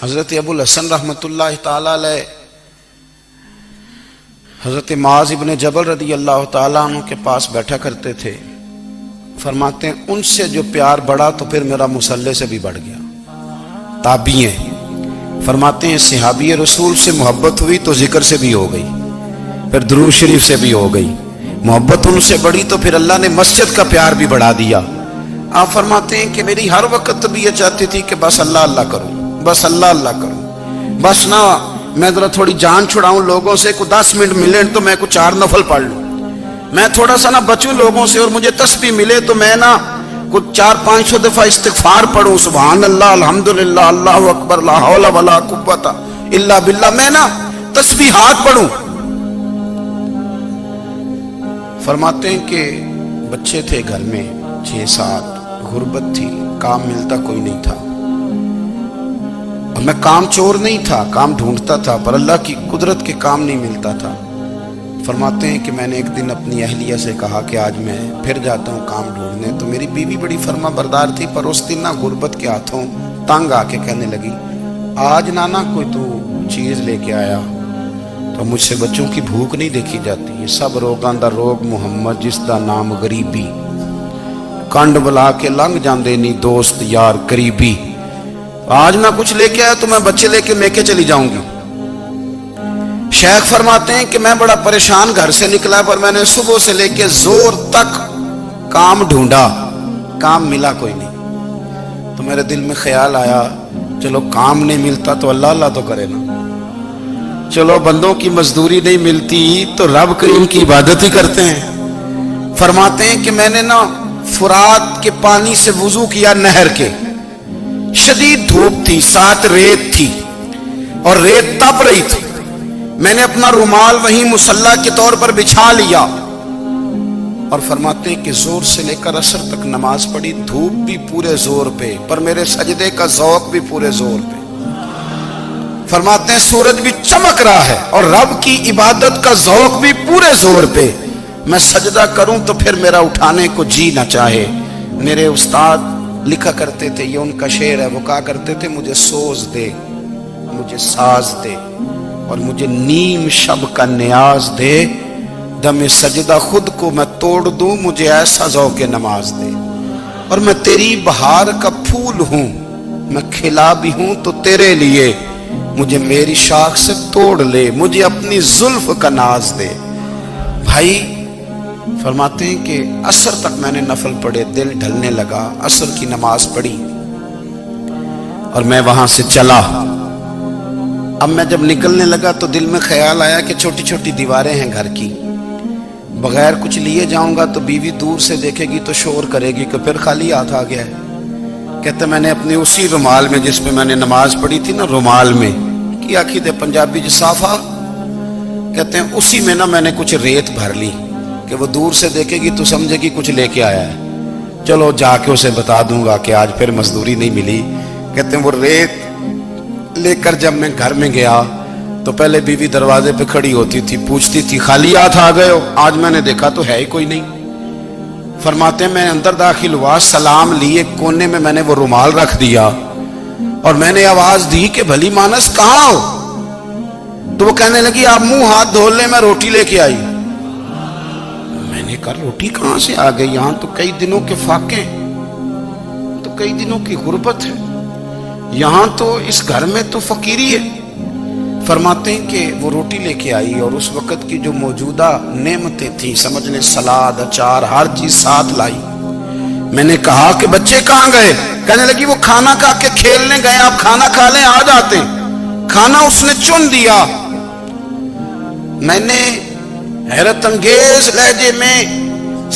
حضرت ابو الحسن رحمتullah تعالی علیہ حضرت معاذ ابن جبل رضی اللہ تعالیٰ عنہ کے پاس بیٹھا کرتے تھے۔ فرماتے ہیں ان سے جو پیار بڑھا تو پھر میرا مصلی سے بھی بڑھ گیا۔ تابعی ہیں، فرماتے ہیں صحابی رسول سے محبت ہوئی تو ذکر سے بھی ہو گئی، پھر درود شریف سے بھی ہو گئی۔ محبت ان سے بڑھی تو پھر اللہ نے مسجد کا پیار بھی بڑھا دیا۔ آپ فرماتے ہیں کہ میری ہر وقت طبیعت چاہتی تھی کہ بس اللہ اللہ کروں، بس اللہ اللہ کروں، بس نہ میں ذرا تھوڑی جان چھڑاؤں لوگوں سے، کوئی 10 منٹ ملے تو میں کوئی 4 نفل پڑھ لوں، میں تھوڑا سا نہ بچوں لوگوں سے، اور مجھے تسبیح ملے تو میں نہ کچھ 400-500 دفعہ استغفار پڑھوں، سبحان اللہ، الحمدللہ، اللہ اکبر، لا حول ولا قوت الا باللہ، میں نہ تسبیحات پڑھوں۔ فرماتے ہیں کہ بچے تھے گھر میں 6-7، غربت تھی، کام ملتا کوئی نہیں تھا، اور میں کام چور نہیں تھا، کام ڈھونڈتا تھا، پر اللہ کی قدرت کے کام نہیں ملتا تھا۔ فرماتے ہیں کہ میں نے ایک دن اپنی اہلیہ سے کہا کہ آج میں پھر جاتا ہوں کام ڈھونڈنے، تو میری بیوی بڑی فرما بردار تھی، پر اس دن نہ غربت کے ہاتھوں تنگ آ کے کہنے لگی آج نانا کوئی تو چیز لے کے آیا، تو مجھ سے بچوں کی بھوک نہیں دیکھی جاتی، یہ سب روگاں دا روگ محمد جس دا نام غریبی، کنڈ بلا کے لنگ جاندے نہیں دوست یار قریبی، آج نہ کچھ لے کے آیا تو میں بچے لے کے چلی جاؤں گی۔ شیخ فرماتے ہیں کہ میں بڑا پریشان گھر سے نکلا، پر میں نے صبح سے لے کے زور تک کام ڈھونڈا، کام ملا کوئی نہیں، تو میرے دل میں خیال آیا چلو کام نہیں ملتا تو اللہ اللہ تو کرے نا، چلو بندوں کی مزدوری نہیں ملتی تو رب کریم کی عبادت ہی کرتے ہیں۔ فرماتے ہیں کہ میں نے نا فرات کے پانی سے وضو کیا، نہر کے، شدید دھوپ تھی، ساتھ ریت تھی اور ریت تپ رہی تھی، میں نے اپنا رومال وہیں مصلی کے طور پر بچھا لیا، اور فرماتے ہیں کہ زور سے لے کر عصر تک نماز پڑھی، دھوپ بھی پورے زور پہ، پر میرے سجدے کا ذوق بھی پورے زور پہ۔ فرماتے ہیں سورج بھی چمک رہا ہے اور رب کی عبادت کا ذوق بھی پورے زور پہ، میں سجدہ کروں تو پھر میرا اٹھانے کو جی نہ چاہے۔ میرے استاد لکھا کرتے تھے، یہ ان کا شعر ہے، وہ کہا کرتے تھے مجھے سوز دے، مجھے ساز دے، اور مجھے نیم شب کا نیاز دے، دم سجدہ خود کو میں توڑ دوں، مجھے ایسا ذوق نماز دے، اور میں تیری بہار کا پھول ہوں، میں کھلا بھی ہوں تو تیرے لیے، مجھے میری شاخ سے توڑ لے، مجھے اپنی زلف کا ناز دے۔ بھائی فرماتے ہیں کہ عصر تک میں نے نفل پڑھے، دل ڈھلنے لگا، عصر کی نماز پڑھی اور میں وہاں سے چلا۔ اب میں جب نکلنے لگا تو دل میں خیال آیا کہ چھوٹی چھوٹی دیواریں ہیں گھر کی، بغیر کچھ لیے جاؤں گا تو بیوی دور سے دیکھے گی تو شور کرے گی کہ پھر خالی ہاتھ آ گیا ہے۔ کہتے میں نے اپنے اسی رومال میں جس پہ میں نے نماز پڑھی تھی نا، رومال میں کی آخی دے پنجابی جسافہ کہتے ہیں، اسی میں نا میں نے کچھ ریت بھر لی کہ وہ دور سے دیکھے گی تو سمجھے گی کچھ لے کے آیا ہے، چلو جا کے اسے بتا دوں گا کہ آج پھر مزدوری نہیں ملی۔ کہتے ہیں وہ ریت لے کر جب میں گھر میں گیا تو پہلے بیوی دروازے پہ کھڑی ہوتی تھی، پوچھتی تھی خالی ہاتھ آ گئے ہو؟ آج میں نے دیکھا تو ہے ہی کوئی نہیں۔ فرماتے ہیں میں اندر داخل ہوا، سلام لیے، کونے میں میں نے وہ رومال رکھ دیا اور میں نے آواز دی کہ بھلی مانس کہاں ہو؟ تو وہ کہنے لگی آپ منہ ہاتھ دھو لیں، میں روٹی لے کے آئی۔ میں نے کہا روٹی کہاں سے آ گئی؟ یہاں تو کئی دنوں کے فاقے، تو کئی دنوں کی غربت ہے، یہاں تو اس گھر میں تو فقیری ہے۔ فرماتے ہیں کہ وہ روٹی لے کے آئی اور اس وقت کی جو موجودہ نعمتیں تھیں، سمجھ لیں سلاد، اچار، ہر چیز ساتھ لائی۔ میں نے کہا کہ بچے کہاں گئے؟ کہنے لگی وہ کھانا کھا کے کھیلنے گئے، آپ کھانا کھا لیں آ جاتے۔ کھانا اس نے چن دیا۔ میں نے حیرت انگیز لہجے میں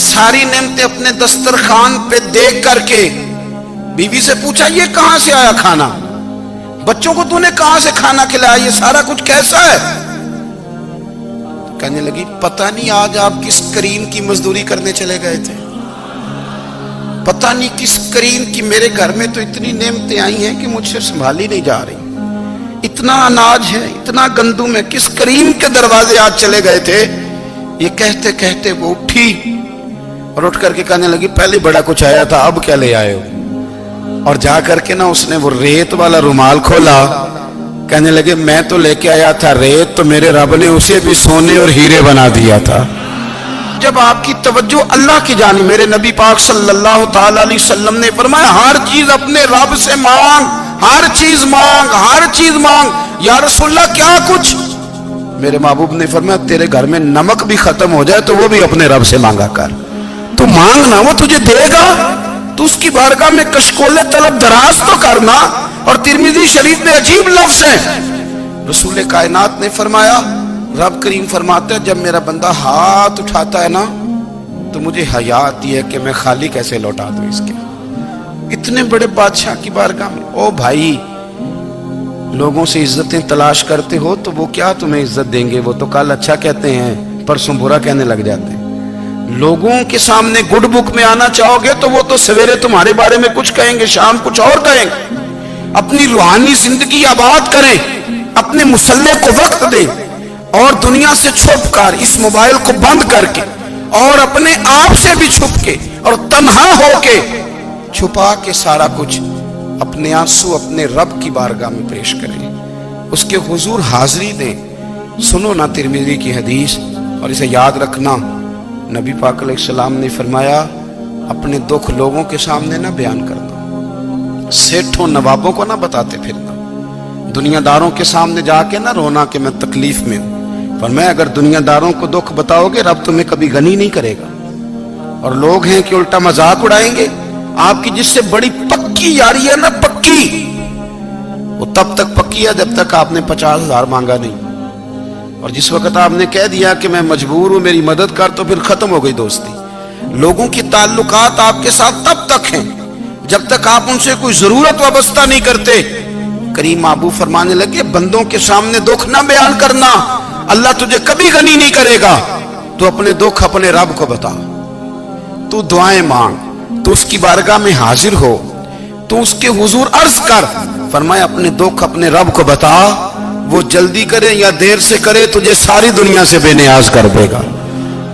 ساری نعمتیں اپنے دسترخوان پہ دیکھ کر کے بیوی سے پوچھا یہ کہاں سے آیا کھانا؟ بچوں کو تو نے کہاں سے کھانا کھلایا؟ یہ سارا کچھ کیسا ہے؟ کہنے لگی پتہ نہیں آج آپ کس کریم کی مزدوری کرنے چلے گئے تھے، پتہ نہیں کس کریم کی، میرے گھر میں تو اتنی نعمتیں آئی ہیں کہ مجھ سے سنبھالی نہیں جا رہی، اتنا اناج ہے، اتنا گندم ہے، کس کریم کے دروازے آج چلے گئے تھے؟ یہ کہتے کہتے وہ اٹھی اور اٹھ کر کے کہنے لگی پہلے بڑا کچھ آیا تھا، اب کیا لے آئے ہو؟ اور جا کر کے نا اس نے وہ ریت والا رومال کھولا کہنے لگے میں تو لے کے آیا تھا ریت، تو میرے رب نے اسے بھی سونے اور ہیرے بنا دیا تھا۔ جب آپ کی توجہ اللہ کی جانب، میرے نبی پاک صلی اللہ تعالی علیہ وسلم نے فرمایا ہر چیز اپنے رب سے مانگ، ہر چیز مانگ، ہر چیز مانگ۔ یا رسول اللہ کیا کچھ؟ میرے محبوب نے فرمایا تیرے گھر میں نمک بھی ختم ہو جائے تو وہ بھی اپنے رب سے مانگا کر، تو مانگنا وہ تجھے دے گا، تو اس کی بارگاہ میں کشکول طلب دراز تو کرنا۔ اور ترمذی شریف میں عجیب لفظ ہے، رسول کائنات نے فرمایا، رب کریم فرماتا ہے جب میرا بندہ ہاتھ اٹھاتا ہے نا تو مجھے حیا آتی ہے کہ میں خالی کیسے لوٹا دوں اس کے، اتنے بڑے بادشاہ کی بارگاہ میں۔ او بھائی، لوگوں سے عزتیں تلاش کرتے ہو تو وہ کیا تمہیں عزت دیں گے؟ وہ تو کل اچھا کہتے ہیں پرسوں برا کہنے لگ جاتے ہیں۔ لوگوں کے سامنے گڈ بک میں آنا چاہو گے تو وہ تو سویرے تمہارے بارے میں کچھ کہیں گے، شام کچھ اور کہیں گے۔ اپنی روحانی زندگی آباد کریں، اپنے مسلح کو وقت دیں، اور دنیا سے چھپ کر اس موبائل کو بند کر کے اور اپنے آپ سے بھی چھپ کے اور تنہا ہو کے چھپا کے سارا کچھ اپنے آنسو اپنے رب کی بارگاہ میں پیش کریں، اس کے حضور حاضری دیں۔ سنو نا ترمذی کی حدیث، اور اسے یاد رکھنا، نبی پاک علیہ السلام نے فرمایا اپنے دکھ لوگوں کے سامنے نہ بیان کرنا، سیٹھوں نوابوں کو نہ بتاتے پھرنا، دنیا داروں کے سامنے جا کے نہ رونا کہ میں تکلیف میں ہوں۔ فرمایا اگر دنیا داروں کو دکھ بتاؤ گے رب تمہیں کبھی غنی نہیں کرے گا۔ اور لوگ ہیں کہ الٹا مذاق اڑائیں گے آپ کی، جس سے بڑی پکی یاری ہے نا، پکی، وہ تب تک پکی ہے جب تک آپ نے 50,000 مانگا نہیں، اور جس وقت آپ نے کہہ دیا کہ میں مجبور ہوں میری مدد کر تو پھر ختم ہو گئی دوستی۔ لوگوں کی تعلقات آپ کے ساتھ تب تک ہیں جب تک آپ ان سے کوئی ضرورت وابستہ نہیں کرتے۔ کریم محبوب فرمانے لگے بندوں کے سامنے دکھ نہ بیان کرنا، اللہ تجھے کبھی غنی نہیں کرے گا۔ تو اپنے دکھ اپنے رب کو بتا، تو دعائیں مانگ، تو اس کی بارگاہ میں حاضر ہو، تو اس کے حضور عرض کر۔ فرمایا اپنے دکھ اپنے رب کو بتا، وہ جلدی کرے یا دیر سے کرے تجھے ساری دنیا سے بے نیاز کر دے گا،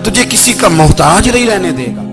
تجھے کسی کا محتاج نہیں رہنے دے گا۔